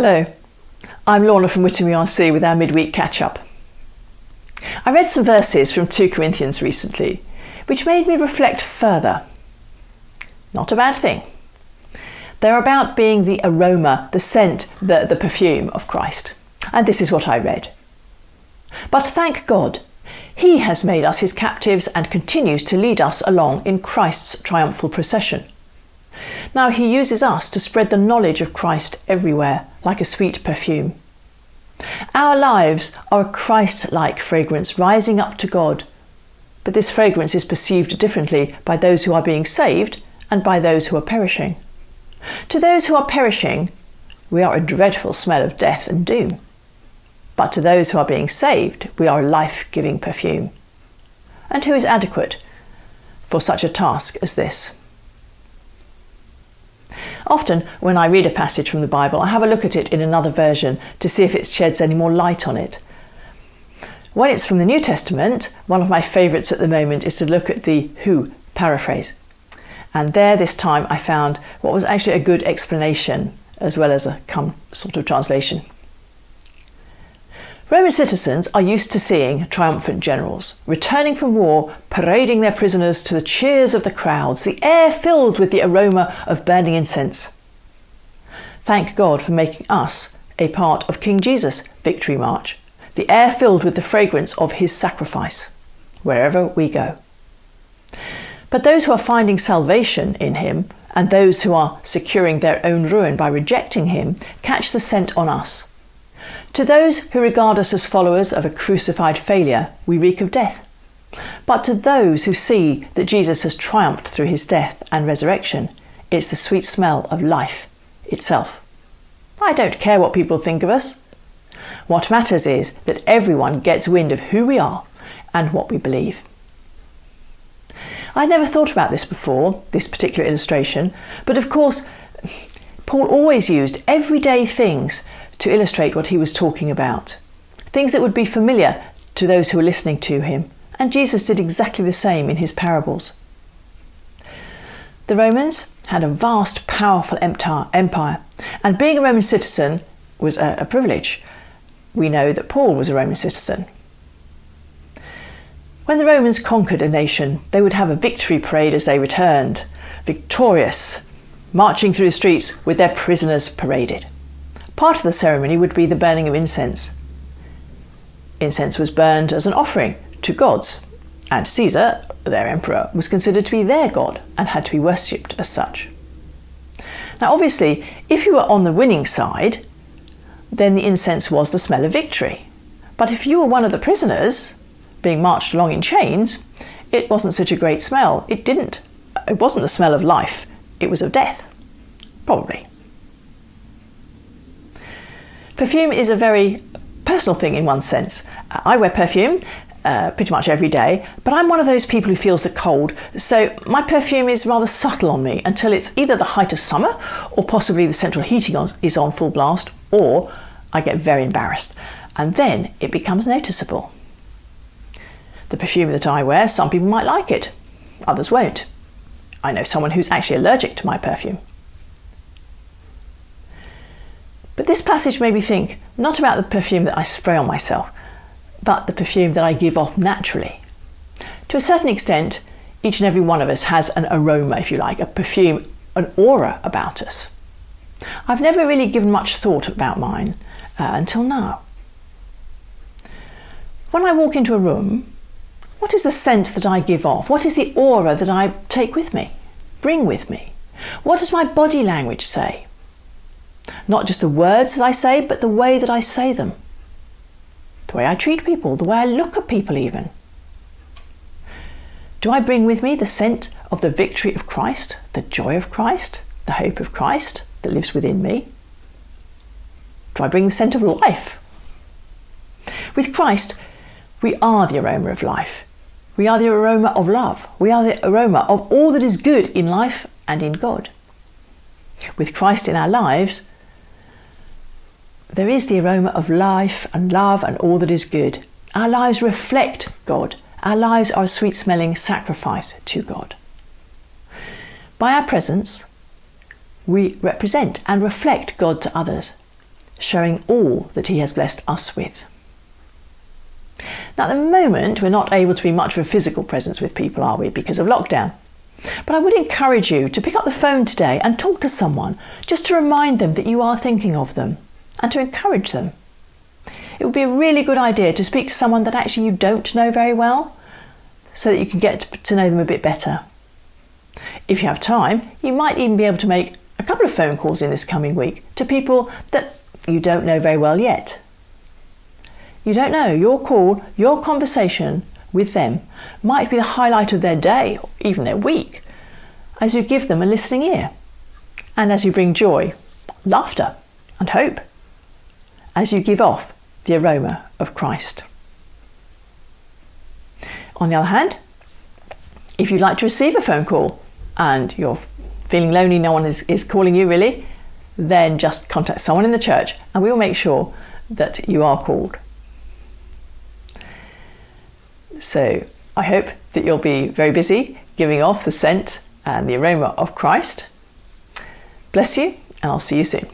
Hello, I'm Lorna from Witham URC with our midweek catch-up. I read some verses from 2 Corinthians recently, which made me reflect further. Not a bad thing. They're about being the aroma, the scent, the perfume of Christ. And this is what I read. But thank God, He has made us His captives and continues to lead us along in Christ's triumphal procession. Now He uses us to spread the knowledge of Christ everywhere, like a sweet perfume. Our lives are a Christ-like fragrance rising up to God, but this fragrance is perceived differently by those who are being saved and by those who are perishing. To those who are perishing, we are a dreadful smell of death and doom. But to those who are being saved, we are a life-giving perfume. And who is adequate for such a task as this? Often, when I read a passage from the Bible, I have a look at it in another version to see if it sheds any more light on it. When it's from the New Testament, one of my favourites at the moment is to look at the Who paraphrase. And there this time I found what was actually a good explanation as well as a sort of translation. Roman citizens are used to seeing triumphant generals returning from war, parading their prisoners to the cheers of the crowds, the air filled with the aroma of burning incense. Thank God for making us a part of King Jesus' victory march, the air filled with the fragrance of His sacrifice, wherever we go. But those who are finding salvation in Him and those who are securing their own ruin by rejecting Him catch the scent on us. To those who regard us as followers of a crucified failure, we reek of death. But to those who see that Jesus has triumphed through His death and resurrection, it's the sweet smell of life itself. I don't care what people think of us. What matters is that everyone gets wind of who we are and what we believe. I'd never thought about this before, this particular illustration, but of course, Paul always used everyday things to illustrate what he was talking about. Things that would be familiar to those who were listening to him. And Jesus did exactly the same in his parables. The Romans had a vast, powerful empire, and being a Roman citizen was a privilege. We know that Paul was a Roman citizen. When the Romans conquered a nation, they would have a victory parade as they returned, victorious, marching through the streets with their prisoners paraded. Part of the ceremony would be the burning of incense. Incense was burned as an offering to gods, and Caesar, their emperor, was considered to be their god and had to be worshipped as such. Now obviously, if you were on the winning side, then the incense was the smell of victory. But if you were one of the prisoners, being marched along in chains, it wasn't such a great smell. It wasn't the smell of life, it was of death, probably. Perfume is a very personal thing in one sense. I wear perfume pretty much every day, but I'm one of those people who feels the cold, so my perfume is rather subtle on me until it's either the height of summer or possibly the central heating is on full blast, or I get very embarrassed, and then it becomes noticeable. The perfume that I wear, some people might like it, others won't. I know someone who's actually allergic to my perfume. But this passage made me think not about the perfume that I spray on myself, but the perfume that I give off naturally. To a certain extent, each and every one of us has an aroma, if you like, a perfume, an aura about us. I've never really given much thought about mine until now. When I walk into a room, what is the scent that I give off? What is the aura that I take with me, bring with me? What does my body language say? Not just the words that I say, but the way that I say them. The way I treat people, the way I look at people even. Do I bring with me the scent of the victory of Christ, the joy of Christ, the hope of Christ that lives within me? Do I bring the scent of life? With Christ, we are the aroma of life. We are the aroma of love. We are the aroma of all that is good in life and in God. With Christ in our lives, there is the aroma of life and love and all that is good. Our lives reflect God. Our lives are a sweet-smelling sacrifice to God. By our presence, we represent and reflect God to others. showing all that he has blessed us with. Now, at the moment, we're not able to be much of a physical presence with people, are we, because of lockdown? But I would encourage you to pick up the phone today and talk to someone, just to remind them that you are thinking of them and to encourage them. It would be a really good idea to speak to someone that actually you don't know very well, so that you can get to know them a bit better. If you have time, you might even be able to make a couple of phone calls in this coming week to people that you don't know very well yet. You don't know, your call, your conversation with them might be the highlight of their day or even their week, as you give them a listening ear and as you bring joy, laughter and hope, as you give off the aroma of Christ. On the other hand, if you'd like to receive a phone call and you're feeling lonely, no one is calling you really, then just contact someone in the church and we will make sure that you are called. So I hope that you'll be very busy giving off the scent and the aroma of Christ. Bless you, and I'll see you soon.